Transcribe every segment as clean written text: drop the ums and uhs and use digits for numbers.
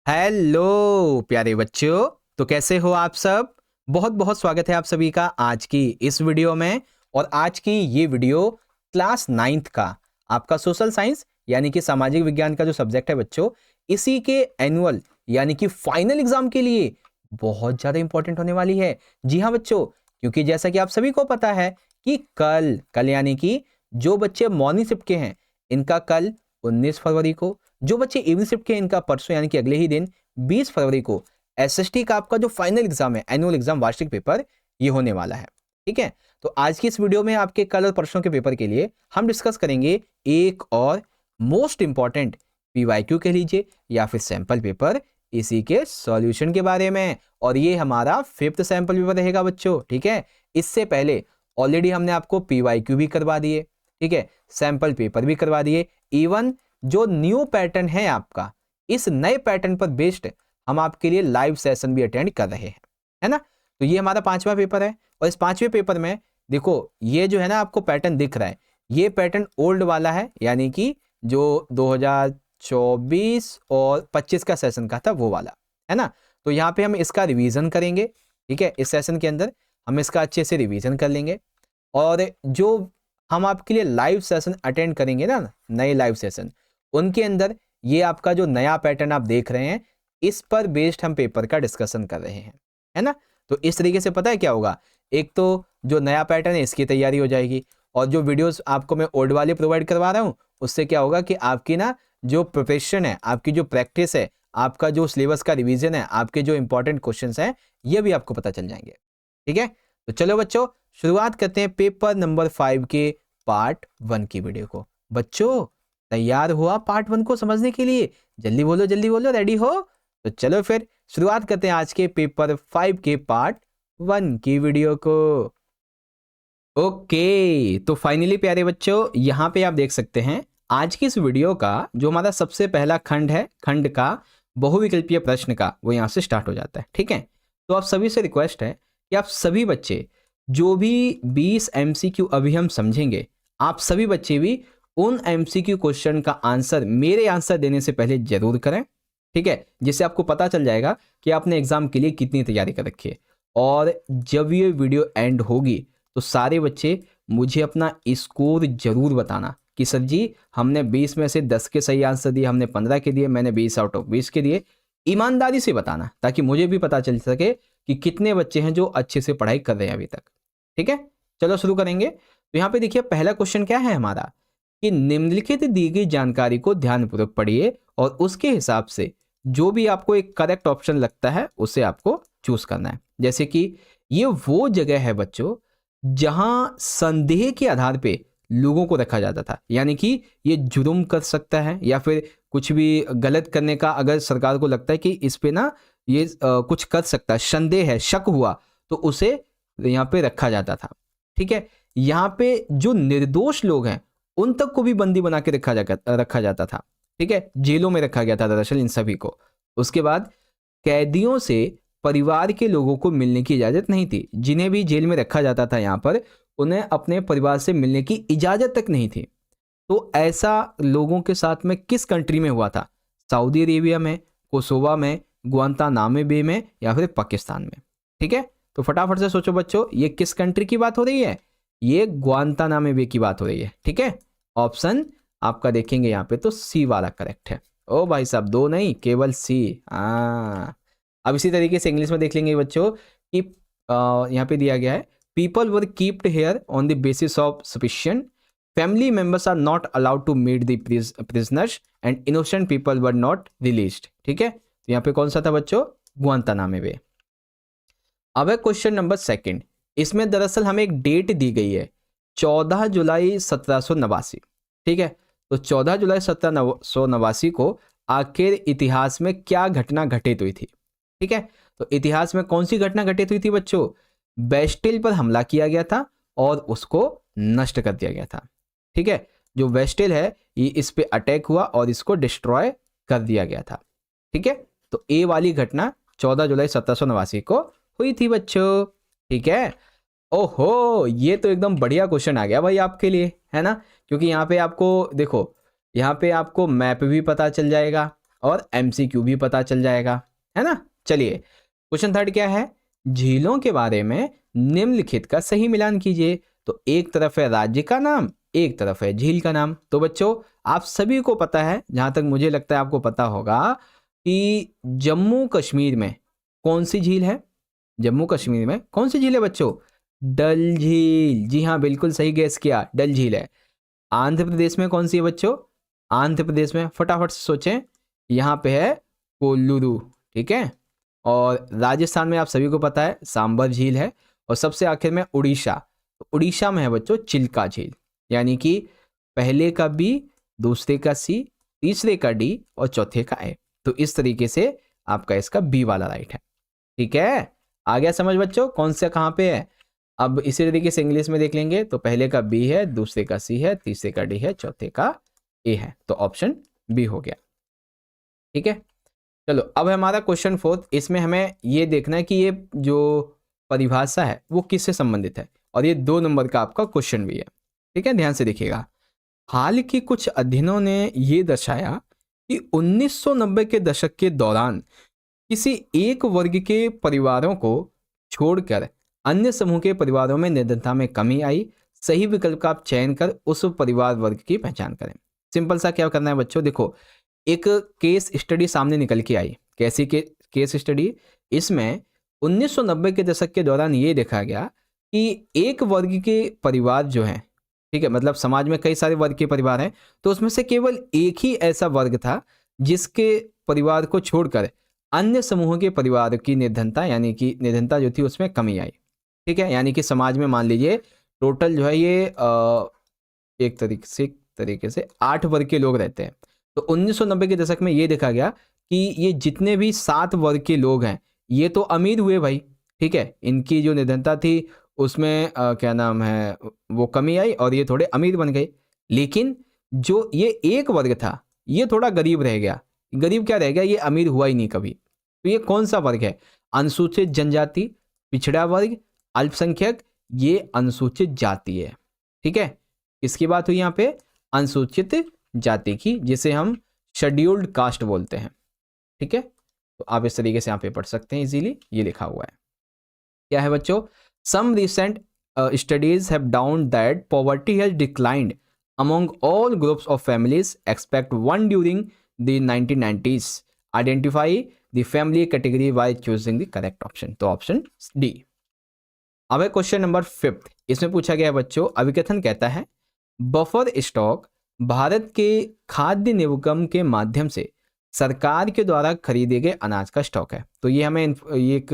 Hello प्यारे बच्चों, तो कैसे हो आप सब। बहुत बहुत स्वागत है आप सभी का आज की इस वीडियो में। और आज की ये वीडियो क्लास 9th का आपका सोशल साइंस यानी कि सामाजिक विज्ञान का जो सब्जेक्ट है बच्चों, इसी के एनुअल यानी कि फाइनल एग्जाम के लिए बहुत ज़्यादा इंपॉर्टेंट होने वाली है। जी हाँ बच्चों, क्योंकि जैसा कि आप सभी को पता है कि कल यानी कि जो बच्चे मॉर्निंग शिफ्ट के हैं इनका कल 19 फरवरी को, जो बच्चे इवनिंग शिफ्ट के इनका परसों यानी कि अगले ही दिन 20 फरवरी को एसएसटी का आपका जो फाइनल एग्जाम है, एनुअल एग्जाम वार्षिक पेपर, ये होने वाला है। ठीक है, तो आज की इस वीडियो में आपके कल और परसों के पेपर के लिए हम डिस्कस करेंगे एक और मोस्ट इंपॉर्टेंट पीवाईक्यू कह लीजिए या फिर सैंपल पेपर, इसी के सॉल्यूशन के बारे में। और ये हमारा 5th सैंपल पेपर रहेगा बच्चों। ठीक है, इससे पहले ऑलरेडी हमने आपको पीवाईक्यू भी करवा दिए, ठीक है, सैंपल पेपर भी करवा दिए। इवन जो न्यू पैटर्न है आपका, इस नए पैटर्न पर बेस्ड हम आपके लिए लाइव सेशन भी अटेंड कर रहे हैं, है ना। तो ये हमारा 5वां पेपर है और इस 5वें पेपर में देखो ये जो है ना आपको पैटर्न दिख रहा है, ये पैटर्न ओल्ड वाला है, यानी कि जो 2024 और 25 का सेशन का था वो वाला, है ना। तो यहाँ पे हम इसका रिवीजन करेंगे। ठीक है, इस सेशन के अंदर हम इसका अच्छे से रिवीजन कर लेंगे। और जो हम आपके लिए लाइव सेशन अटेंड करेंगे ना, नए लाइव सेशन, उनके अंदर ये आपका जो नया पैटर्न आप देख रहे हैं, इस पर बेस्ड हम पेपर का डिस्कशन कर रहे हैं, है ना। तो इस तरीके से पता है क्या होगा, एक तो जो नया पैटर्न है इसकी तैयारी हो जाएगी, और जो वीडियोस आपको मैं ओल्ड वाले प्रोवाइड करवा रहा हूँ उससे क्या होगा कि आपकी ना जो प्रिपरेशन है, आपकी जो प्रैक्टिस है, आपका जो सिलेबस का रिवीजन है, आपके जो इंपॉर्टेंट क्वेश्चन हैं, ये भी आपको पता चल जाएंगे। ठीक है, तो चलो बच्चों शुरुआत करते हैं पेपर नंबर 5 के पार्ट 1 की वीडियो को। बच्चों तैयार हुआ पार्ट 1 को समझने के लिए? जल्दी बोलो, रेडी हो? तो चलो फिर शुरुआत करते हैं आज के पेपर 5 के पार्ट 1 की वीडियो को। ओके, तो फाइनली प्यारे बच्चों यहाँ पे आप देख सकते हैं आज की इस वीडियो का जो हमारा सबसे पहला खंड है, खंड का बहुविकल्पीय प्रश्न का, वो यहाँ से स्टार्ट हो जाता है। ठीक है, तो आप सभी से रिक्वेस्ट है कि आप सभी बच्चे जो भी 20 एमसीक्यू अभी हम समझेंगे, आप सभी बच्चे भी उन एमसीक्यू क्वेश्चन का आंसर मेरे आंसर देने से पहले जरूर करें। ठीक है, जिससे आपको पता चल जाएगा कि आपने एग्जाम के लिए कितनी तैयारी कर रखी है। और जब ये वीडियो एंड होगी तो सारे बच्चे मुझे अपना स्कोर जरूर बताना कि सर जी हमने 20 में से 10 के सही आंसर दिए, हमने 15 के दिए, मैंने 20 आउट ऑफ 20 के दिए। ईमानदारी से बताना ताकि मुझे भी पता चल सके कि कितने बच्चे हैं जो अच्छे से पढ़ाई कर रहे हैं अभी तक। ठीक है, चलो शुरू करेंगे। तो यहाँ पे देखिए पहला क्वेश्चन क्या है हमारा कि निम्नलिखित दी गई जानकारी को ध्यानपूर्वक पढ़िए और उसके हिसाब से जो भी आपको एक करेक्ट ऑप्शन लगता है उसे आपको चूज करना है। जैसे कि ये वो जगह है बच्चों जहां संदेह के आधार पे लोगों को रखा जाता था, यानी कि ये जुर्म कर सकता है या फिर कुछ भी गलत करने का अगर सरकार को लगता है कि इस पे ना ये कुछ कर सकता है, संदेह है, शक हुआ, तो उसे यहाँ पे रखा जाता था। ठीक है, यहाँ पे जो निर्दोष लोग हैं उन तक को भी बंदी बना के रखा जाता था। ठीक है, जेलों में रखा गया था दरअसल इन सभी को। उसके बाद कैदियों से परिवार के लोगों को मिलने की इजाजत नहीं थी। जिन्हें भी जेल में रखा जाता था यहाँ पर, उन्हें अपने परिवार से मिलने की इजाजत तक नहीं थी। तो ऐसा लोगों के साथ में किस कंट्री में हुआ था? सऊदी अरेबिया में, कोसोवा में, गुआंतानामो बे में, या फिर पाकिस्तान में। ठीक है, तो फटाफट से सोचो बच्चों ये किस कंट्री की बात हो रही है? ये गुआंतानामो बे की बात हो रही है। ठीक है, ऑप्शन आपका देखेंगे यहाँ पे तो सी वाला करेक्ट है। ओ भाई साहब, दो नहीं केवल सी। अब इसी तरीके से इंग्लिश में देख लेंगे बच्चों कि यहाँ पे दिया गया है people were keeped here on the basis of suspicion, family members are not allowed to meet the prisoners and innocent people were not released. ठीक है, तो यहाँ पे कौन सा था बच्चों? Guantanamo Bay. अब है क्वेश्चन नंबर 2। इसमें दरअसल हमें एक डेट दी गई है 14 जुलाई 1789। ठीक है, तो 14 जुलाई 1789 को आखिर इतिहास में क्या घटना घटित हुई थी? ठीक है, तो इतिहास में कौन सी घटना घटित हुई थी बच्चों? बेस्टिल पर हमला किया गया था और उसको नष्ट कर दिया गया था। ठीक है, जो बेस्टिल है ये इस पे अटैक हुआ और इसको डिस्ट्रॉय कर दिया गया था। ठीक है, तो ए वाली घटना 14 जुलाई 1789 को हुई थी बच्चों। ठीक है, ओहो ये तो एकदम बढ़िया क्वेश्चन आ गया भाई आपके लिए, है ना, क्योंकि यहाँ पे आपको देखो, यहाँ पे आपको मैप भी पता चल जाएगा और MCQ भी पता चल जाएगा, है ना। चलिए क्वेश्चन थर्ड क्या है, झीलों के बारे में निम्नलिखित का सही मिलान कीजिए। तो एक तरफ है राज्य का नाम, एक तरफ है झील का नाम। तो बच्चों आप सभी को पता है, जहां तक मुझे लगता है आपको पता होगा, कि जम्मू कश्मीर में कौन सी झील है, जम्मू कश्मीर में कौन सी झील है बच्चों, डल झील। जी हाँ बिल्कुल सही गैस किया, डल झील है। आंध्र प्रदेश में कौन सी है बच्चों, आंध्र प्रदेश में फटाफट से सोचें, यहाँ पे है कोल्लुरु, ठीक है। और राजस्थान में आप सभी को पता है सांबर झील है। और सबसे आखिर में उड़ीसा, तो उड़ीसा में है बच्चों चिल्का झील। यानी कि पहले का बी, दूसरे का सी, तीसरे का डी और चौथे का ए। तो इस तरीके से आपका इसका बी वाला राइट है, ठीक है। आ गया समझ बच्चों कौन सा कहाँ पे है। अब इसी तरीके से इंग्लिश में देख लेंगे, तो पहले का बी है, दूसरे का सी है, तीसरे का डी है, चौथे का ए है। तो ऑप्शन बी हो गया, ठीक है। चलो अब है हमारा क्वेश्चन फोर्थ। इसमें हमें ये देखना है कि ये जो परिभाषा है वो किससे संबंधित है, और ये 2 नंबर का आपका क्वेश्चन भी है, ठीक है। ध्यान से देखिएगा। हाल के कुछ अध्ययनों ने ये दर्शाया कि 1990 के दशक के दौरान किसी एक वर्ग के परिवारों को छोड़कर अन्य समूह के परिवारों में निर्धनता में कमी आई। सही विकल्प का आप चयन कर उस परिवार वर्ग की पहचान करें। सिंपल सा क्या करना है बच्चों, देखो एक केस स्टडी सामने निकल के आई। कैसी केस स्टडी, इसमें 1990 के दशक के दौरान ये देखा गया कि एक वर्ग के परिवार जो है, ठीक है, मतलब समाज में कई सारे वर्ग के परिवार हैं, तो उसमें से केवल एक ही ऐसा वर्ग था जिसके परिवार को छोड़कर अन्य समूहों के परिवार की निर्धनता, यानी कि निर्धनता जो थी उसमें कमी आई, ठीक है। यानी कि समाज में मान लीजिए टोटल जो है ये एक तरीके से 8 वर्ग के लोग रहते हैं। तो 1990 के दशक में ये देखा गया कि ये जितने भी 7 वर्ग के लोग हैं ये तो अमीर हुए भाई, ठीक है, इनकी जो निर्धनता थी उसमें क्या नाम है वो कमी आई और ये थोड़े अमीर बन गए। लेकिन जो ये एक वर्ग था ये थोड़ा गरीब रह गया। गरीब क्या रह गया, ये अमीर हुआ ही नहीं कभी। तो ये कौन सा वर्ग है, अनुसूचित जनजाति, पिछड़ा वर्ग, अल्पसंख्यक, ये अनुसूचित जाति है, ठीक है। इसकी बात हुई यहाँ पे अनुसूचित जाति की, जिसे हम शेड्यूल्ड कास्ट बोलते हैं, ठीक है। तो आप इस तरीके से यहाँ पे पढ़ सकते हैं इजीली, ये लिखा हुआ है। क्या है बच्चों, some recent studies have found that poverty has declined among all groups of families expect one during the 1990s। Identify the family category by choosing the correct option. तो ऑप्शन डी। अब है क्वेश्चन नंबर 5। इसमें पूछा गया बच्चों, अभिकथन कहता है buffer stock Bharat के खाद्य निगम के माध्यम से सरकार के द्वारा खरीदे गए अनाज का स्टॉक है। तो ये हमें एक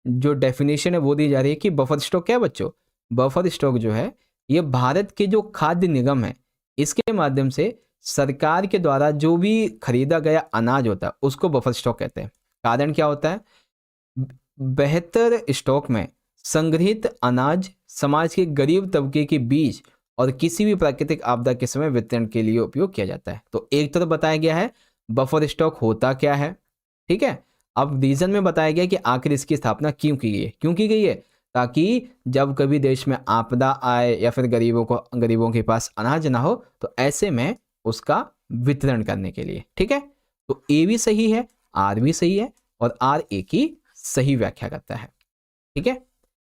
जो डेफिनेशन है वो दी जा रही है कि बफर स्टॉक क्या है बच्चों, बफर स्टॉक जो है ये भारत के जो खाद्य निगम है इसके माध्यम से सरकार के द्वारा जो भी खरीदा गया अनाज होता है उसको बफर स्टॉक कहते हैं। कारण क्या होता है, बेहतर स्टॉक में संग्रहित अनाज समाज के गरीब तबके के बीच और किसी भी प्राकृतिक आपदा के समय वितरण के लिए उपयोग किया जाता है। तो एक तरफ बताया गया है बफर स्टॉक होता क्या है, ठीक है। अब रीजन में बताया गया कि आखिर इसकी स्थापना क्यों की गई है, क्यों की गई है, ताकि जब कभी देश में आपदा आए या फिर गरीबों के पास अनाज ना हो तो ऐसे में उसका वितरण करने के लिए, ठीक है। तो ए भी सही है, आर भी सही है और आर ए की सही व्याख्या करता है, ठीक है।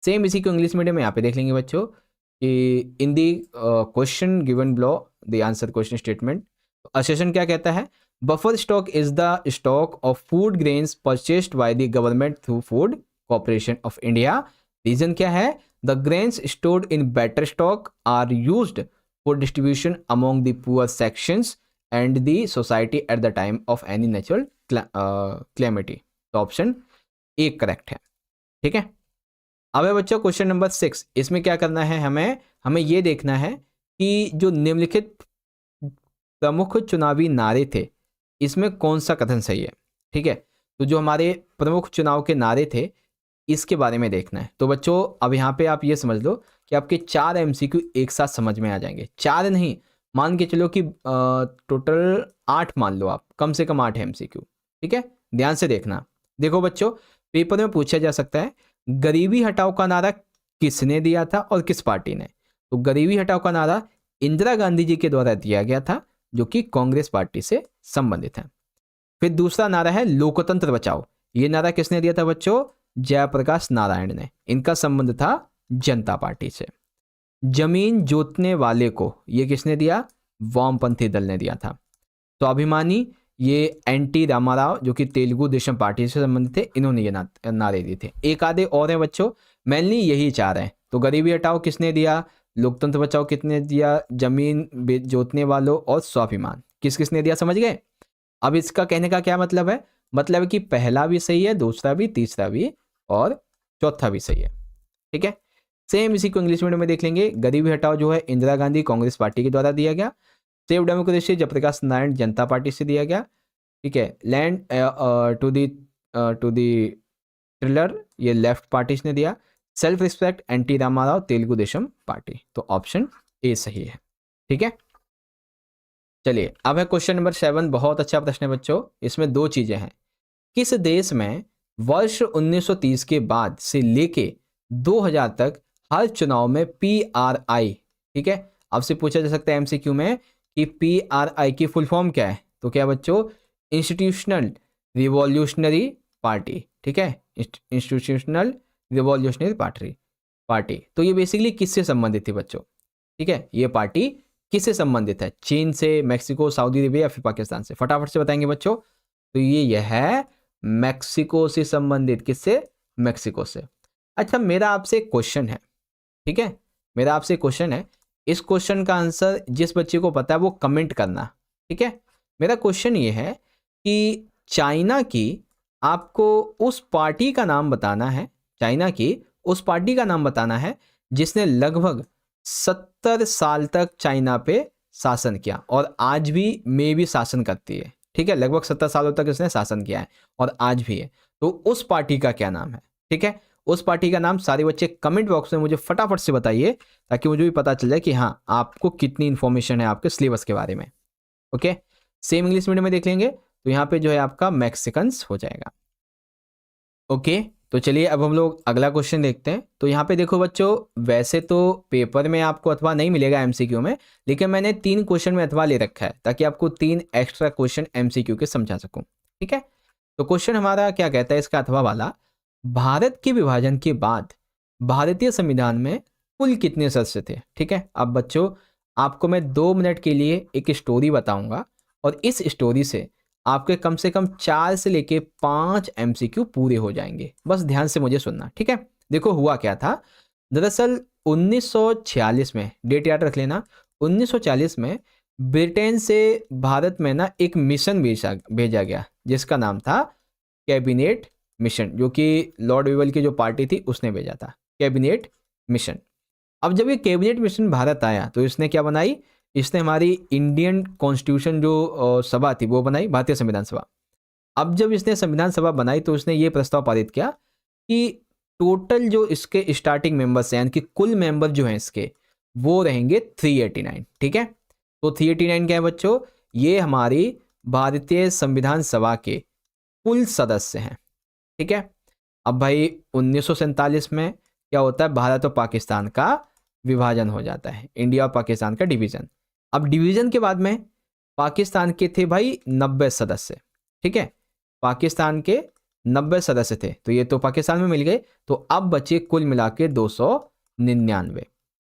सेम इसी को इंग्लिश मीडियम में यहाँ पे देख लेंगे बच्चों कि in the question given below the answer question statement. Assertion क्या कहता है, buffer stock is the stock of food grains purchased by the government through food corporation of India. Reason क्या है, the grains stored in better stock are used for distribution among the poor sections and the society at the time of any natural calamity. तो option A correct है, ठीक है। अब है बच्चों question number 6। इसमें क्या करना है, हमें ये देखना है कि जो निम्नलिखित प्रमुख चुनावी नारे थे इसमें कौन सा कथन सही है, ठीक है। तो जो हमारे प्रमुख चुनाव के नारे थे इसके बारे में देखना है। तो बच्चों अब यहाँ पे आप ये समझ लो कि आपके 4 MCQ एक साथ समझ में आ जाएंगे। 4 नहीं, मान के चलो कि टोटल 8 मान लो आप, कम से कम 8 MCQ, ठीक है। ध्यान से देखना। देखो बच्चों पेपर में पूछा जा सकता है गरीबी हटाओ का नारा किसने दिया था और किस पार्टी ने। तो गरीबी हटाओ का नारा इंदिरा गांधी जी के द्वारा दिया गया था जो कि कांग्रेस पार्टी से संबंधित हैं। फिर दूसरा नारा है लोकतंत्र बचाओ। ये नारा किसने दिया था बच्चों? जयप्रकाश नारायण ने। इनका संबंध था जनता पार्टी से। जमीन जोतने वाले को, ये किसने दिया? वामपंथी दल ने दिया था। स्वाभिमानी, ये एनटी रामाराव जो कि तेलुगु देशम पार्टी से संबंधित थे, इन्होंने ये नारे दिए थे। एक आधे और हैं बच्चों, मेनली यही चार हैं। तो गरीबी हटाओ किसने दिया? लोकतंत्र बचाओ किसने दिया? जमीन जोतने वालों और स्वाभिमान किसने दिया? समझ गए? अब इसका कहने का क्या मतलब है? मतलब है कि पहला भी सही है, दूसरा भी, तीसरा भी और चौथा भी सही है। ठीक है, सेम इसी को इंग्लिश मीडियम में देख लेंगे। गरीबी हटाओ जो है इंदिरा गांधी कांग्रेस पार्टी के द्वारा दिया गया। सेव डेमोक्रेसी जयप्रकाश नारायण जनता पार्टी से दिया गया। ठीक है, लैंड टू दी ट्रिलर, ये लेफ्ट पार्टी ने दिया। Self respect NT Rama Rao Telugu Desam party. तो ऑप्शन ए सही है। ठीक है, चलिए अब है क्वेश्चन नंबर 7। बहुत अच्छा प्रश्न है बच्चों। इसमें दो चीजें हैं। किस देश में वर्ष 1930 के बाद से लेके 2000 तक हर चुनाव में PRI, ठीक है, आपसे पूछा जा सकता है MCQ में कि PRI की फुल फॉर्म क्या है? तो क्या बच्चों? Institutional revolutionary party. ठीक है, इंस्टीट्यूशनल रिवॉल्यूशनरी पार्टी। तो ये बेसिकली किससे संबंधित थी बच्चों? ठीक है, ये पार्टी किससे संबंधित है? चीन से, मैक्सिको, सऊदी अरेबिया या फिर पाकिस्तान से? फटाफट से बताएंगे बच्चों। तो ये है मैक्सिको से संबंधित। किससे? मैक्सिको से। अच्छा, मेरा आपसे क्वेश्चन है, ठीक है, मेरा आपसे क्वेश्चन है। इस क्वेश्चन का आंसर जिस बच्चे को पता है वो कमेंट करना। ठीक है, मेरा क्वेश्चन ये है कि चाइना की आपको उस पार्टी का नाम बताना है, चाइना की उस पार्टी का नाम बताना है जिसने लगभग 70 साल तक चाइना पे शासन किया और आज भी शासन करती है। ठीक है, लगभग 70 सालों तक इसने शासन किया है और आज भी है। तो उस पार्टी का क्या नाम है? ठीक है, उस पार्टी का नाम सारे बच्चे कमेंट बॉक्स में मुझे फटाफट से बताइए, ताकि मुझे भी पता चल जाए कि हाँ आपको कितनी इंफॉर्मेशन है आपके सिलेबस के बारे में। ओके, सेम इंग्लिश मीडियम में देख लेंगे। तो यहाँ पे जो है आपका मैक्सिकन्स हो जाएगा। ओके, तो चलिए अब हम लोग अगला क्वेश्चन देखते हैं। तो यहाँ पे देखो बच्चों, वैसे तो पेपर में आपको अथवा नहीं मिलेगा MCQ में, लेकिन मैंने 3 क्वेश्चन में अथवा ले रखा है ताकि आपको 3 एक्स्ट्रा क्वेश्चन MCQ के समझा सकूं। ठीक है, तो क्वेश्चन हमारा क्या कहता है इसका अथवा वाला? भारत के विभाजन के बाद भारतीय संविधान में कुल कितने सदस्य थे? ठीक है, अब बच्चों आपको मैं 2 मिनट के लिए एक स्टोरी बताऊंगा और इस स्टोरी से आपके कम से कम 4 से लेके 5 MCQ पूरे हो जाएंगे। बस ध्यान से मुझे सुनना। ठीक है, देखो हुआ क्या था। दरअसल 1946 में, डेट याद रख लेना, 1940 में ब्रिटेन से भारत में ना एक मिशन भेजा गया जिसका नाम था कैबिनेट मिशन, जो कि लॉर्ड वेवल की जो पार्टी थी उसने भेजा था, कैबिनेट मिशन। अब जब ये कैबिनेट मिशन भारत आया तो इसने क्या बनाई? इसने हमारी इंडियन कॉन्स्टिट्यूशन जो सभा थी वो बनाई, भारतीय संविधान सभा। अब जब इसने संविधान सभा बनाई तो इसने ये प्रस्ताव पारित किया कि टोटल जो इसके स्टार्टिंग मेंबर्स हैं, यानी कि कुल मेंबर जो हैं इसके, वो रहेंगे 389। ठीक है, तो 389 क्या है बच्चों? ये हमारी भारतीय संविधान सभा के कुल सदस्य हैं। ठीक है, अब भाई 1947 में क्या होता है? भारत और पाकिस्तान का विभाजन हो जाता है, इंडिया और पाकिस्तान का डिवीजन। अब डिवीजन के बाद में पाकिस्तान के थे भाई 90 सदस्य। ठीक है, पाकिस्तान के 90 सदस्य थे, तो ये तो पाकिस्तान में मिल गए। तो अब बचे कुल मिला के 299।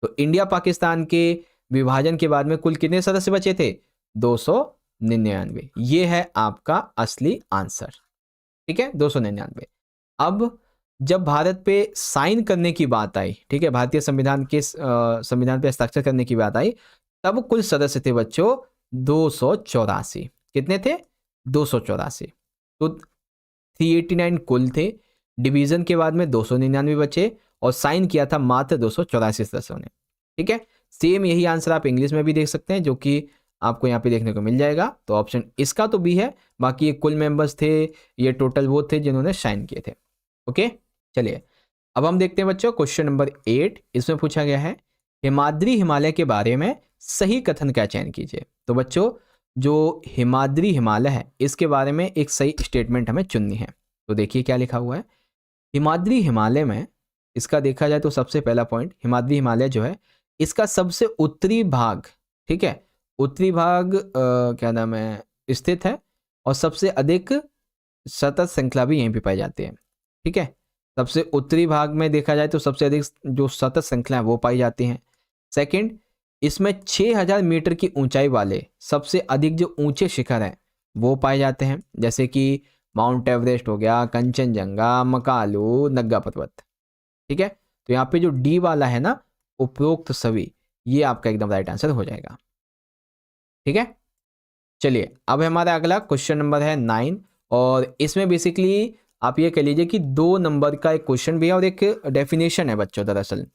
तो इंडिया पाकिस्तान के विभाजन के बाद में कुल कितने सदस्य बचे थे? 299। ये है आपका असली आंसर। ठीक है, 299। अब जब भारत पे साइन करने की बात आई, ठीक है, भारतीय संविधान के संविधान पे हस्ताक्षर करने की बात आई, तब कुल सदस्य थे बच्चों 284। कितने थे? 284। तो 389 कुल थे, डिवीजन के बाद में 299 बचे और साइन किया था मात्र 284 सदस्यों ने। ठीक है, सेम यही आंसर आप इंग्लिश में भी देख सकते हैं, जो कि आपको यहाँ पे देखने को मिल जाएगा। तो ऑप्शन इसका तो बी है। बाकी ये कुल मेंबर्स थे, ये टोटल वो थे जिन्होंने साइन किए थे। ओके, चलिए अब हम देखते हैं बच्चों क्वेश्चन नंबर 8। इसमें पूछा गया है हिमाद्री हिमालय के बारे में सही कथन का चयन कीजिए। तो बच्चों जो हिमाद्री हिमालय है इसके बारे में एक सही स्टेटमेंट हमें चुननी है। तो देखिए क्या लिखा हुआ है। हिमाद्री हिमालय में इसका देखा जाए तो सबसे पहला पॉइंट, हिमाद्री हिमालय जो है इसका सबसे उत्तरी भाग, ठीक है, उत्तरी भाग क्या नाम है स्थित है, और सबसे अधिक सतत श्रृंखला भी यहीं पे पाई जाती है। ठीक है, सबसे उत्तरी भाग में देखा जाए तो सबसे अधिक जो सतत श्रृंखला है वो पाई जाती हैं। सेकंड, इसमें 6000 मीटर की ऊंचाई वाले सबसे अधिक जो ऊंचे शिखर हैं वो पाए जाते हैं, जैसे कि माउंट एवरेस्ट हो गया, कंचनजंगा, मकालू, नग्गा पर्वत। ठीक है, तो यहाँ पे जो डी वाला है ना, उपरोक्त सभी, ये आपका एकदम राइट आंसर हो जाएगा। ठीक है, चलिए अब हमारा अगला क्वेश्चन नंबर है 9, और इसमें बेसिकली आप ये कह लीजिए कि 2 नंबर का एक क्वेश्चन भी है और एक डेफिनेशन है बच्चों। दरअसल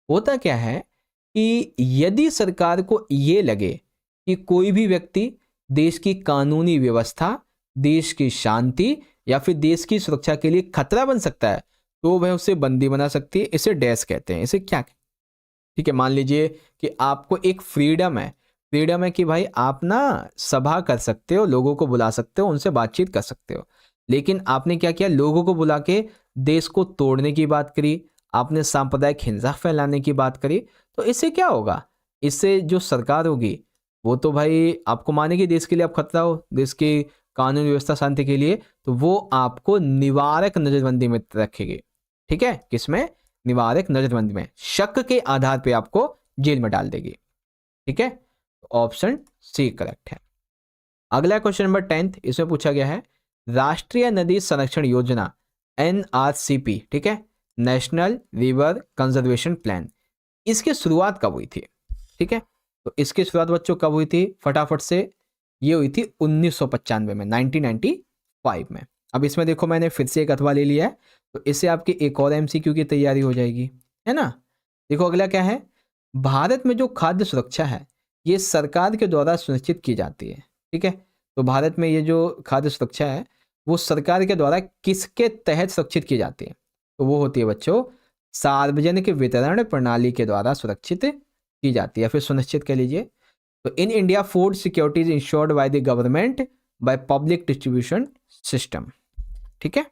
होता क्या है कि यदि सरकार को ये लगे कि कोई भी व्यक्ति देश की कानूनी व्यवस्था, देश की शांति या फिर देश की सुरक्षा के लिए खतरा बन सकता है, तो वह उसे बंदी बना सकती है। इसे डैश कहते हैं। इसे क्या? ठीक है, मान लीजिए कि आपको एक फ्रीडम है कि भाई आप ना सभा कर सकते हो, लोगों को बुला सकते हो, उनसे बातचीत कर सकते हो, लेकिन आपने क्या किया, लोगों को बुला के देश को तोड़ने की बात करी, आपने सांप्रदायिक हिंसा फैलाने की बात करी, तो इससे क्या होगा? इससे जो सरकार होगी वो तो भाई आपको मानेगी देश के लिए आप खतरा हो, देश की कानून व्यवस्था शांति के लिए, तो वो आपको निवारक नजरबंदी में रखेगी। ठीक है, किसमें? निवारक नजरबंदी में, शक के आधार पे आपको जेल में डाल देगी। ठीक है, ऑप्शन सी करेक्ट है। अगला क्वेश्चन नंबर 10, इसमें पूछा गया है राष्ट्रीय नदी संरक्षण योजना NRCP, ठीक है, नेशनल रिवर कंजर्वेशन प्लान, इसकी शुरुआत कब हुई थी? ठीक है, तो इसकी शुरुआत बच्चों कब हुई थी? फटाफट से, ये हुई थी 1995 में, 1995 में। अब इसमें देखो मैंने फिर से एक अथवा ले लिया है, तो इससे आपकी एक और MCQ की तैयारी हो जाएगी, है ना। देखो अगला क्या है, भारत में जो खाद्य सुरक्षा है ये सरकार के द्वारा सुनिश्चित की जाती है। ठीक है, तो भारत में ये जो खाद्य सुरक्षा है वो सरकार के द्वारा किसके तहत सुरक्षित की जाती है? तो वो होती है बच्चों सार्वजनिक वितरण प्रणाली के द्वारा सुरक्षित की जाती है, फिर सुनिश्चित कर लीजिए। तो in India food security is insured bye the government by public distribution system. ठीक है,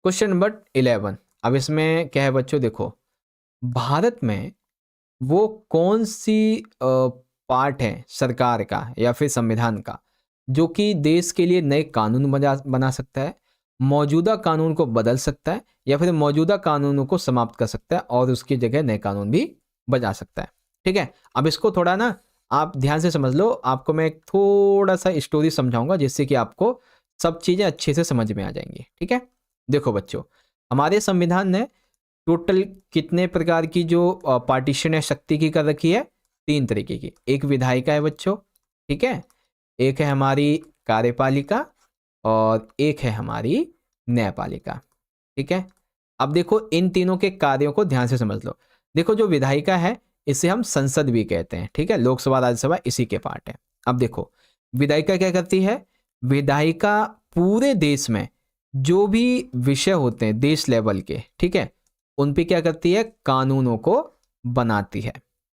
क्वेश्चन नंबर 11, अब इसमें क्या है बच्चों, देखो भारत में वो कौन सी पार्ट है सरकार का या फिर संविधान का जो कि देश के लिए नए कानून बना सकता है, मौजूदा कानून को बदल सकता है, या फिर मौजूदा कानूनों को समाप्त कर सकता है और उसकी जगह नए कानून भी बना सकता है। ठीक है, अब इसको थोड़ा ना आप ध्यान से समझ लो, आपको मैं एक थोड़ा सा स्टोरी समझाऊंगा जिससे कि आपको सब चीज़ें अच्छे से समझ में आ जाएंगी। ठीक है, देखो बच्चों हमारे संविधान ने टोटल कितने प्रकार की जो पार्टीशन है शक्ति की कर रखी है? 3 तरीके की। एक विधायिका है बच्चों, ठीक है, एक है हमारी कार्यपालिका और एक है हमारी न्यायपालिका। ठीक है, अब देखो इन तीनों के कार्यों को ध्यान से समझ लो। देखो जो विधायिका है इसे हम संसद भी कहते हैं। ठीक है, लोकसभा राज्यसभा इसी के पार्ट है। अब देखो विधायिका क्या करती है, विधायिका पूरे देश में जो भी विषय होते हैं देश लेवल के, ठीक है, उन पे क्या करती है, कानूनों को बनाती है।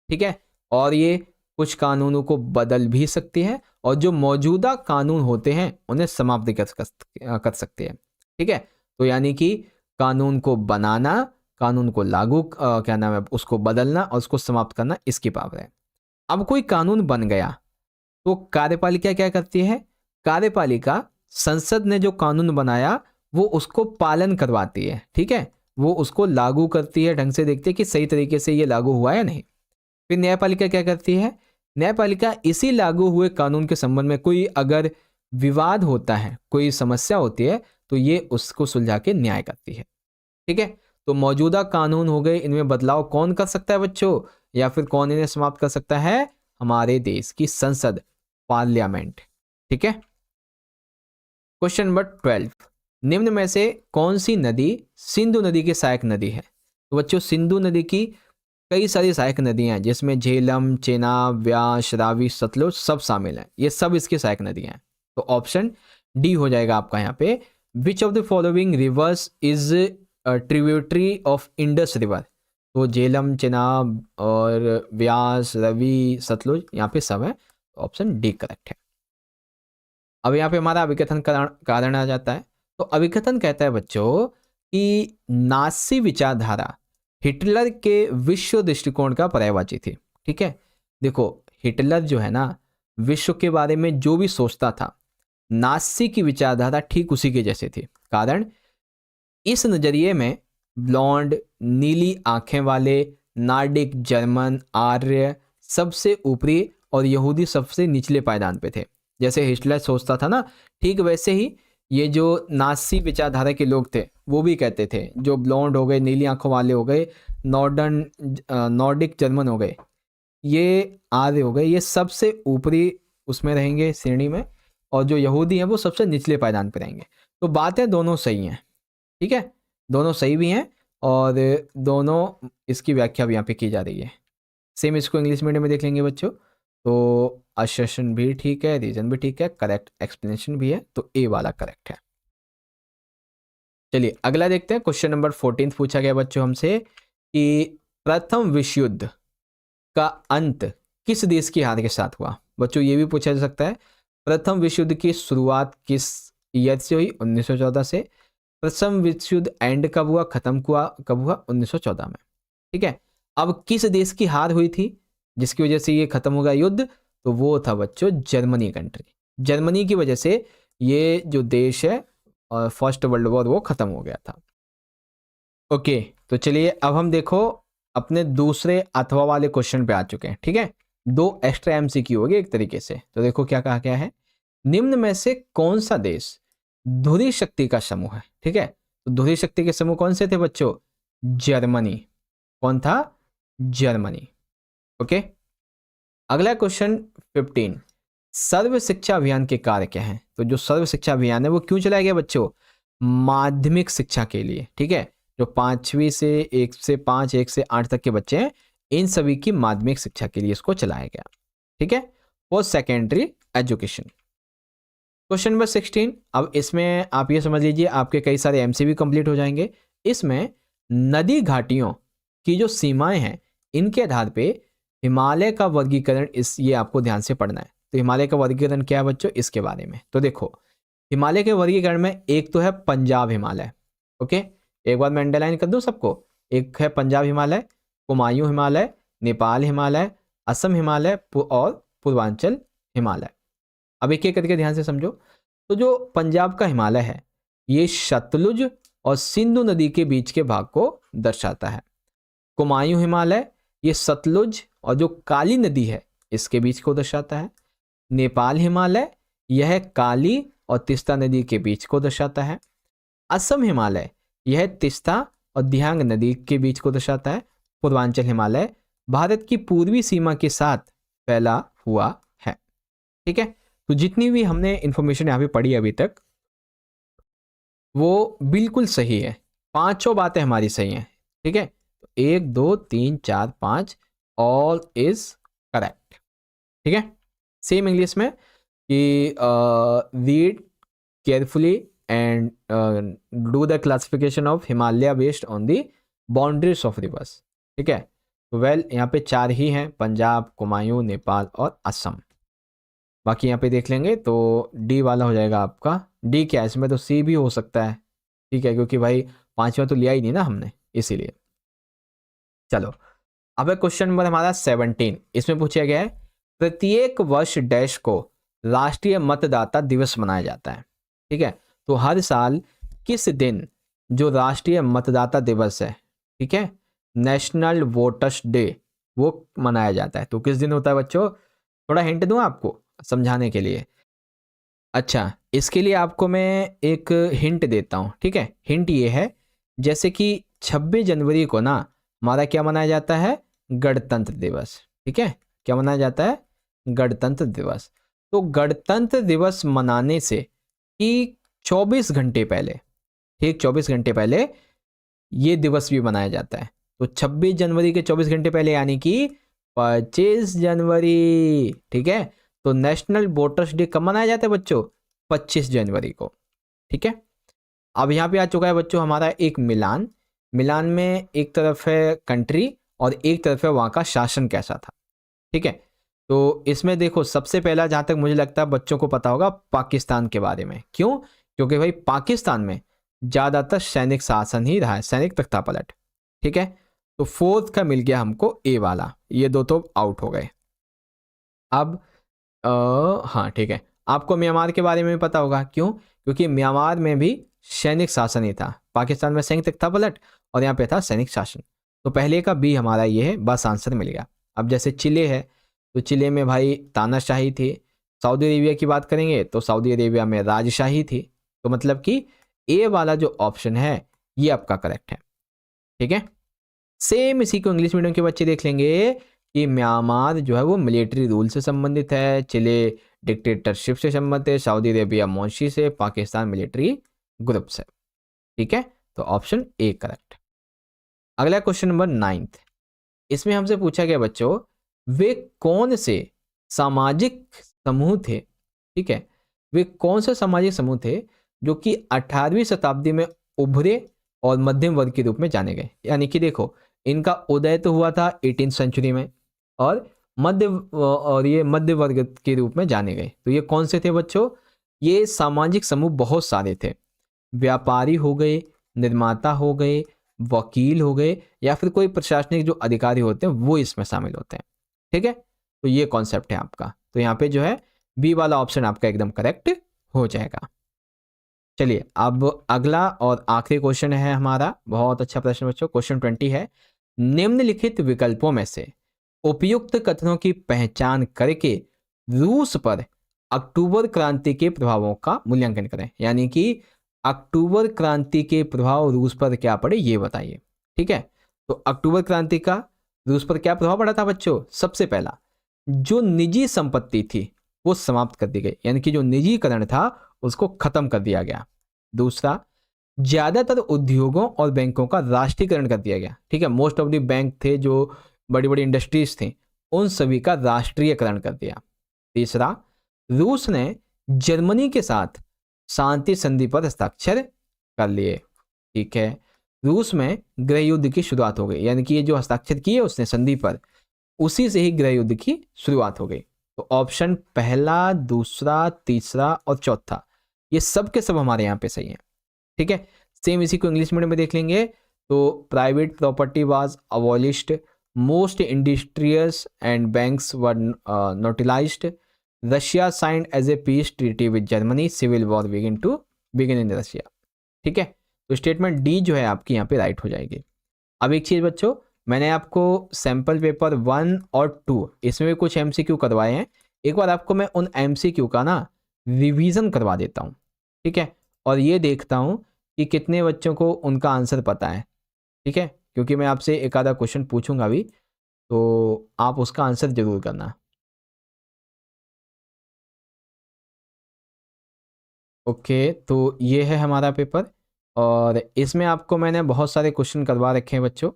ठीक है, और ये कुछ कानूनों को बदल भी सकती है और जो मौजूदा कानून होते हैं उन्हें समाप्त कर सकती है। ठीक है, तो यानी कि कानून को बनाना, कानून को लागू क्या नाम है उसको बदलना और उसको समाप्त करना इसकी पावर है। अब कोई कानून बन गया तो कार्यपालिका क्या करती है, कार्यपालिका संसद ने जो कानून बनाया वो उसको पालन करवाती है। ठीक है, वो उसको लागू करती है, ढंग से देखती है कि सही तरीके से ये लागू हुआ है नहीं। फिर न्यायपालिका क्या करती है, न्यायपालिका इसी लागू हुए कानून के संबंध में कोई अगर विवाद होता है, कोई समस्या होती है, तो ये उसको सुलझा के न्याय करती है। ठीक है, तो मौजूदा कानून हो गए, इनमें बदलाव कौन कर सकता है बच्चों, या फिर कौन इन्हें समाप्त कर सकता है? हमारे देश की संसद, पार्लियामेंट। ठीक है, क्वेश्चन नंबर 12, निम्न में से कौन सी नदी सिंधु नदी की सहायक नदी है? तो बच्चों सिंधु नदी की कई सारी सहायक नदियां हैं जिसमें झेलम, चेनाब, व्यास, रावी, सतलुज सब शामिल हैं। ये सब इसकी सहायक नदियां हैं। तो ऑप्शन डी हो जाएगा आपका यहाँ पे, which of the following rivers is tributary of Indus river? तो झेलम, चेनाब और व्यास, रवि, सतलुज यहाँ पे सब है। ऑप्शन डी करेक्ट है। अब यहाँ पे हमारा अभिकथन कारण आ जाता है। तो अभिकथन कहता है बच्चों कि नाजी विचारधारा हिटलर के विश्व दृष्टिकोण का पर्यायवाची थी। ठीक है, देखो हिटलर जो है ना, विश्व के बारे में जो भी सोचता था, नाज़ी की विचारधारा ठीक उसी के जैसे थी। कारण इस नज़रिए में ब्लॉन्ड, नीली आंखें वाले, नार्डिक, जर्मन, आर्य सबसे ऊपरी और यहूदी सबसे निचले पायदान पे थे। जैसे हिटलर सोचता था ना, ठीक वैसे ही ये जो नाज़ी विचारधारा के लोग थे वो भी कहते थे, जो ब्लॉन्ड हो गए, नीली आंखों वाले हो गए, नॉर्डिक जर्मन हो गए, ये आर्य हो गए, ये सबसे ऊपरी उसमें रहेंगे श्रेणी में, और जो यहूदी हैं वो सबसे निचले पायदान पे रहेंगे। तो बातें दोनों सही हैं, ठीक है, दोनों सही भी हैं और दोनों इसकी व्याख्या भी यहाँ पे की जा रही है। सेम इसको इंग्लिश मीडियम में देख लेंगे बच्चों। तो असर्शन भी ठीक है, रीजन भी ठीक है, करेक्ट एक्सप्लेनेशन भी है, तो ए वाला करेक्ट है। चलिए अगला देखते हैं। क्वेश्चन नंबर 14 पूछा गया बच्चों हमसे कि प्रथम विश्व युद्ध का अंत किस देश की हार के साथ हुआ। बच्चों ये भी पूछा जा सकता है, प्रथम विश्व युद्ध की शुरुआत किस ईयर से हुई, 1914 से। प्रथम विश्व युद्ध एंड कब हुआ, खत्म कब हुआ, 1914 में। ठीक है, अब किस देश की हार हुई थी जिसकी वजह से ये खत्म हो गया युद्ध, तो वो था बच्चों जर्मनी कंट्री। जर्मनी की वजह से ये जो देश है फर्स्ट वर्ल्ड वॉर वो खत्म हो गया था। ओके, तो चलिए अब हम देखो अपने दूसरे अथवा वाले क्वेश्चन पे आ चुके हैं। ठीक है, 2 एक्स्ट्रा एमसीक्यू हो गए एक तरीके से। तो देखो क्या कहा गया है, निम्न में से कौन सा देश धुरी शक्ति का समूह है। ठीक है, तो धुरी शक्ति के समूह कौन से थे बच्चों, जर्मनी। कौन था, जर्मनी। ओके, अगला क्वेश्चन 15, सर्व शिक्षा अभियान के कार्य क्या हैं। तो जो सर्व शिक्षा अभियान है वो क्यों चलाया गया बच्चों, माध्यमिक शिक्षा के लिए। ठीक है, जो 5वीं से 1 से 5, 1 से 8 तक के बच्चे हैं, इन सभी की माध्यमिक शिक्षा के लिए इसको चलाया गया। ठीक है, post secondary education. Question number 16, अब इसमें आप ये समझ लीजिए आपके कई सारे एमसी भी कंप्लीट हो जाएंगे। इसमें नदी घाटियों की जो सीमाएं हैं इनके आधार पे हिमालय का वर्गीकरण, ये आपको ध्यान से पढ़ना है। तो हिमालय का वर्गीकरण क्या है बच्चों, इसके बारे में। तो देखो हिमालय के वर्गीकरण में एक तो है पंजाब हिमालय। ओके, एक बार मैं अंडरलाइन कर दूं सबको, एक है पंजाब हिमालय, कुमायूं हिमालय, नेपाल हिमालय, असम हिमालय और पूर्वांचल हिमालय। अब एक एक करके ध्यान से समझो। तो जो पंजाब का हिमालय है ये सतलुज और सिंधु नदी के बीच के भाग को दर्शाता है। कुमायूं हिमालय ये सतलुज और जो काली नदी है इसके बीच को दर्शाता है। नेपाल हिमालय यह काली और तीस्ता नदी के बीच को दर्शाता है। असम हिमालय यह तीस्ता और दियांग नदी के बीच को दर्शाता है। पूर्वांचल हिमालय भारत की पूर्वी सीमा के साथ फैला हुआ है। ठीक है, तो जितनी भी हमने इंफॉर्मेशन यहाँ पे पढ़ी अभी तक वो बिल्कुल सही है, पांचों बातें हमारी सही हैं। ठीक है, 1 2 3 4 5 ऑल इज करेक्ट। ठीक है, सेम इंग्लिश में कि read carefully and do the classification of Himalaya based on the boundaries of reverse. ठीक है, तो वेल यहाँ पे 4 ही हैं, पंजाब, कुमायूं, नेपाल और असम। बाकी यहाँ पे देख लेंगे तो डी वाला हो जाएगा आपका। डी क्या है इसमें, तो सी भी हो सकता है। ठीक है, क्योंकि भाई 5वां तो लिया ही नहीं ना हमने, इसीलिए। चलो अब क्वेश्चन नंबर हमारा 17, इसमें पूछा गया है प्रत्येक वर्ष डैश को राष्ट्रीय मतदाता दिवस मनाया जाता है। ठीक है, तो हर साल किस दिन जो राष्ट्रीय मतदाता दिवस है, ठीक है, नेशनल वोटर्स डे, वो मनाया जाता है। तो किस दिन होता है बच्चों, थोड़ा हिंट दूं आपको समझाने के लिए। अच्छा, इसके लिए आपको मैं एक हिंट देता हूं। ठीक है, हिंट ये है जैसे कि 26 जनवरी को ना हमारा क्या मनाया जाता है, गणतंत्र दिवस। ठीक है, क्या मनाया जाता है, गणतंत्र दिवस। तो गणतंत्र दिवस मनाने से ठीक 24 घंटे पहले, ठीक 24 घंटे पहले ये दिवस भी मनाया जाता है। तो 26 जनवरी के 24 घंटे पहले यानी कि 25 जनवरी। ठीक है, तो नेशनल वोटर्स डे कब मनाया जाता है बच्चों, 25 जनवरी को। ठीक है, अब यहाँ पे आ चुका है बच्चों हमारा एक मिलान। मिलान में एक तरफ है कंट्री और एक तरफ है वहाँ का शासन कैसा था। ठीक है, तो इसमें देखो सबसे पहला जहाँ तक मुझे लगता है बच्चों को पता होगा पाकिस्तान के बारे में। क्यों, क्योंकि भाई पाकिस्तान में ज़्यादातर सैनिक शासन ही रहा है, सैनिक तख्तापलट। ठीक है, तो 4th का मिल गया हमको ए वाला, ये 2 तो आउट हो गए। अब हाँ ठीक है, आपको म्यांमार के बारे में भी पता होगा, क्यों? क्योंकि म्यांमार में भी सैनिक शासन ही था। पाकिस्तान में संयुक्त था पलट, और यहाँ पे था सैनिक शासन। तो पहले का बी हमारा ये है, बस आंसर मिल गया। अब जैसे चिले है, तो चिले में भाई तानाशाही थी। सऊदी अरेबिया की बात करेंगे तो सऊदी अरेबिया में राजशाही थी। तो मतलब कि ए वाला जो ऑप्शन है ये आपका करेक्ट है। ठीक है, सेम इसी को इंग्लिश मीडियम के बच्चे देख लेंगे कि म्यांमार जो है वो मिलिट्री रूल से संबंधित है, चिले डिक्टेटरशिप से संबंधित है, सऊदी अरेबिया मोशी से, पाकिस्तान मिलिट्री ग्रुप से। ठीक है, तो ऑप्शन ए करेक्ट। अगला क्वेश्चन नंबर 9th, इसमें हमसे पूछा गया बच्चों, वे कौन से सामाजिक समूह थे? ठीक है, वे कौन से सामाजिक समूह थे जो कि 18वीं शताब्दी में उभरे और मध्यम वर्ग के रूप में जाने गए? यानी कि देखो, इनका उदय तो हुआ था 18th सेंचुरी में, और ये मध्य वर्ग के रूप में जाने गए। तो ये कौन से थे बच्चों? ये सामाजिक समूह बहुत सारे थे। व्यापारी हो गए, निर्माता हो गए, वकील हो गए, या फिर कोई प्रशासनिक जो अधिकारी होते हैं वो इसमें शामिल होते हैं। ठीक है, तो ये कॉन्सेप्ट है आपका। तो यहाँ पे जो है बी वाला ऑप्शन आपका एकदम करेक्ट हो जाएगा। चलिए, अब अगला और आखिरी क्वेश्चन है हमारा, बहुत अच्छा प्रश्न बच्चों। क्वेश्चन 20 है, निम्नलिखित विकल्पों में से उपयुक्त कथनों की पहचान करके रूस पर अक्टूबर क्रांति के प्रभावों का मूल्यांकन करें। यानी कि अक्टूबर क्रांति के प्रभाव रूस पर क्या पड़े ये बताइए। ठीक है, तो अक्टूबर क्रांति का रूस पर क्या प्रभाव पड़ा था बच्चों? सबसे पहला, जो निजी संपत्ति थी वो समाप्त कर दी गई, यानी कि जो निजीकरण था उसको खत्म कर दिया गया। दूसरा, ज्यादातर उद्योगों और बैंकों का राष्ट्रीयकरण कर दिया गया। ठीक है, मोस्ट ऑफ द बैंक थे जो बड़ी बड़ी इंडस्ट्रीज थी, उन सभी का राष्ट्रीयकरण कर दिया। तीसरा, रूस ने जर्मनी के साथ शांति संधि पर हस्ताक्षर कर लिए। ठीक है, रूस में गृह युद्ध की शुरुआत हो गई, यानी कि ये जो हस्ताक्षर किए उसने संधि पर, उसी से ही गृह युद्ध की शुरुआत हो गई। तो ऑप्शन पहला, दूसरा, तीसरा और चौथा, ये सब के सब हमारे यहाँ पे सही है। ठीक है, सेम इसी को इंग्लिश मीडियम में देख लेंगे। तो private property was abolished, most industrious and banks were nationalised, Russia signed as a peace treaty with Germany, civil war begin in Russia. ठीक है, तो स्टेटमेंट डी जो है आपकी यहाँ पे राइट हो जाएगी। अब एक चीज़ बच्चों, मैंने आपको सैम्पल पेपर 1 और 2 इसमें भी कुछ MCQ करवाए हैं। एक बार आपको मैं उन MCQ का ना रिवीजन करवा देता हूँ। ठीक है, और ये देखता हूँ कि कितने बच्चों को उनका आंसर पता है। ठीक है, क्योंकि मैं आपसे एक आधा क्वेश्चन पूछूंगा अभी, तो आप उसका आंसर जरूर करना। ओके, तो ये है हमारा पेपर, और इसमें आपको मैंने बहुत सारे क्वेश्चन करवा रखे हैं बच्चों।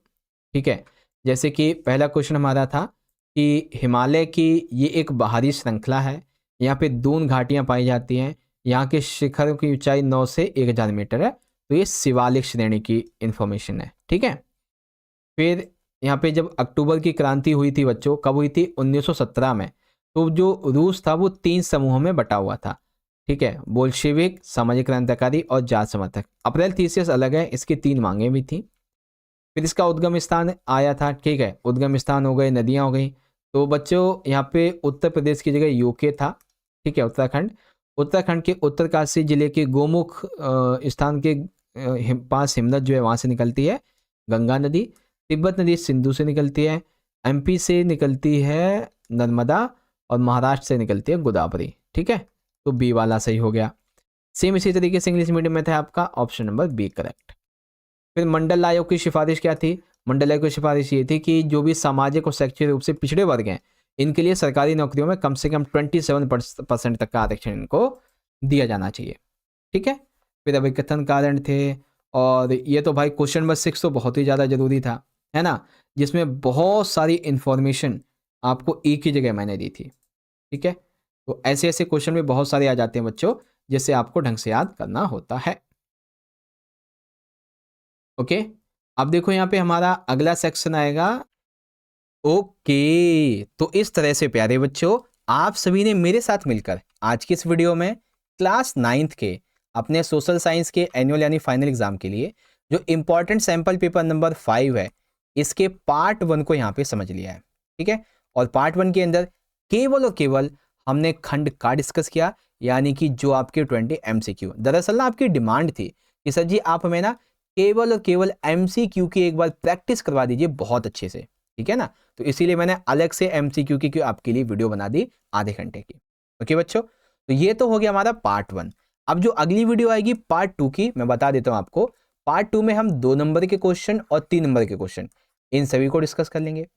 ठीक है, जैसे कि पहला क्वेश्चन हमारा था कि हिमालय की ये एक बाहरी श्रृंखला है, यहाँ पे दून घाटियाँ पाई जाती हैं, यहाँ के शिखरों की ऊंचाई 9 से 1000 मीटर है। तो ये शिवालिक श्रेणी की इंफॉर्मेशन है। ठीक है, फिर यहाँ पे जब अक्टूबर की क्रांति हुई थी बच्चों, कब हुई थी? 1917 में। तो जो रूस था वो 3 समूहों में बटा हुआ था। ठीक है, बोल्शेविक, सामाजिक क्रांतिकारी और जात समर्थक। अप्रैल थीसिस अलग है, इसकी 3 मांगे भी थी। फिर इसका उद्गम स्थान आया था। ठीक है, उद्गम स्थान हो गए, नदियाँ हो गई। तो बच्चों यहाँ पे उत्तर प्रदेश की जगह यूके था। ठीक है, उत्तराखंड के उत्तरकाशी जिले के गोमुख स्थान के पास हिमनद जो है वहाँ से निकलती है गंगा नदी। तिब्बत नदी सिंधु से निकलती है। MP से निकलती है नर्मदा, और महाराष्ट्र से निकलती है गोदावरी। ठीक है, तो बी वाला सही हो गया। सेम इसी तरीके से इंग्लिश मीडियम में था आपका ऑप्शन नंबर बी करेक्ट। फिर मंडल आयोग की सिफारिश क्या थी? मंडल आयोग की सिफारिश ये थी कि जो भी सामाजिक और शैक्षिक रूप से पिछड़े वर्ग हैं, इनके लिए सरकारी नौकरियों में कम से कम 27% तक का आरक्षण इनको दिया जाना चाहिए। ठीक है, फिर अभिकथन कारण थे, और ये तो भाई क्वेश्चन नंबर 6 तो बहुत ही ज़्यादा जरूरी था, है ना, जिसमें बहुत सारी इंफॉर्मेशन आपको एक ही जगह मैंने दी थी। ठीक है, तो ऐसे ऐसे क्वेश्चन में बहुत सारे आ जाते हैं बच्चों, जिसे आपको ढंग से याद करना होता है। ओके, अब देखो यहाँ पे हमारा अगला सेक्शन आएगा। ओके, तो इस तरह से प्यारे बच्चों, आप सभी ने मेरे साथ मिलकर आज की इस वीडियो में क्लास 9th के अपने सोशल साइंस के एनुअल यानी फाइनल एग्जाम के लिए जो इंपॉर्टेंट सैंपल पेपर नंबर 5 है, इसके पार्ट 1 को यहाँ पे समझ लिया है। ठीक है, और पार्ट 1 के अंदर केवल और केवल हमने खंड का डिस्कस किया, यानी कि जो आपके 20 MCQ। दरअसल ना आपकी डिमांड थी कि सर जी आप हमें ना केवल और केवल MCQ की एक बार प्रैक्टिस करवा दीजिए बहुत अच्छे से, ठीक है ना। तो इसीलिए मैंने अलग से MCQ की आपके लिए वीडियो बना दी आधे घंटे की। ओके बच्चों, तो ये तो हो गया हमारा पार्ट 1। अब जो अगली वीडियो आएगी पार्ट 2 की, मैं बता देता हूं आपको। पार्ट 2 में हम 2 नंबर के क्वेश्चन और 3 नंबर के क्वेश्चन इन सभी को डिस्कस कर लेंगे।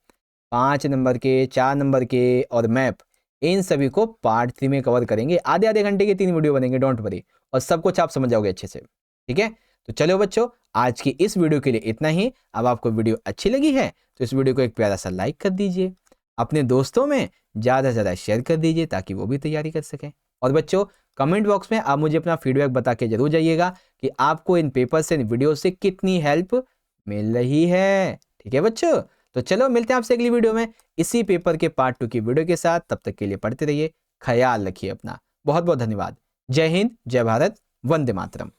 5 नंबर के, 4 नंबर के और मैप, इन सभी को पार्ट 3 में कवर करेंगे। आधे आधे घंटे के 3 वीडियो बनेंगे, डोंट वरी, और सब कुछ आप समझ जाओगे अच्छे से, ठीक है। तो चलो बच्चों, आज की इस वीडियो के लिए इतना ही। अब आपको वीडियो अच्छी लगी है तो इस वीडियो को एक प्यारा सा लाइक कर दीजिए, अपने दोस्तों में ज़्यादा से ज़्यादा शेयर कर दीजिए ताकि वो भी तैयारी कर सकें। और बच्चों, कमेंट बॉक्स में आप मुझे अपना फीडबैक बता के जरूर जाइएगा कि आपको इन पेपर से, इन वीडियो से कितनी हेल्प मिल रही है, ठीक है बच्चों। तो चलो मिलते हैं आपसे अगली वीडियो में इसी पेपर के पार्ट 2 की वीडियो के साथ। तब तक के लिए पढ़ते रहिए, ख्याल रखिए अपना। बहुत बहुत धन्यवाद। जय हिंद, जय भारत, वंदे मातरम।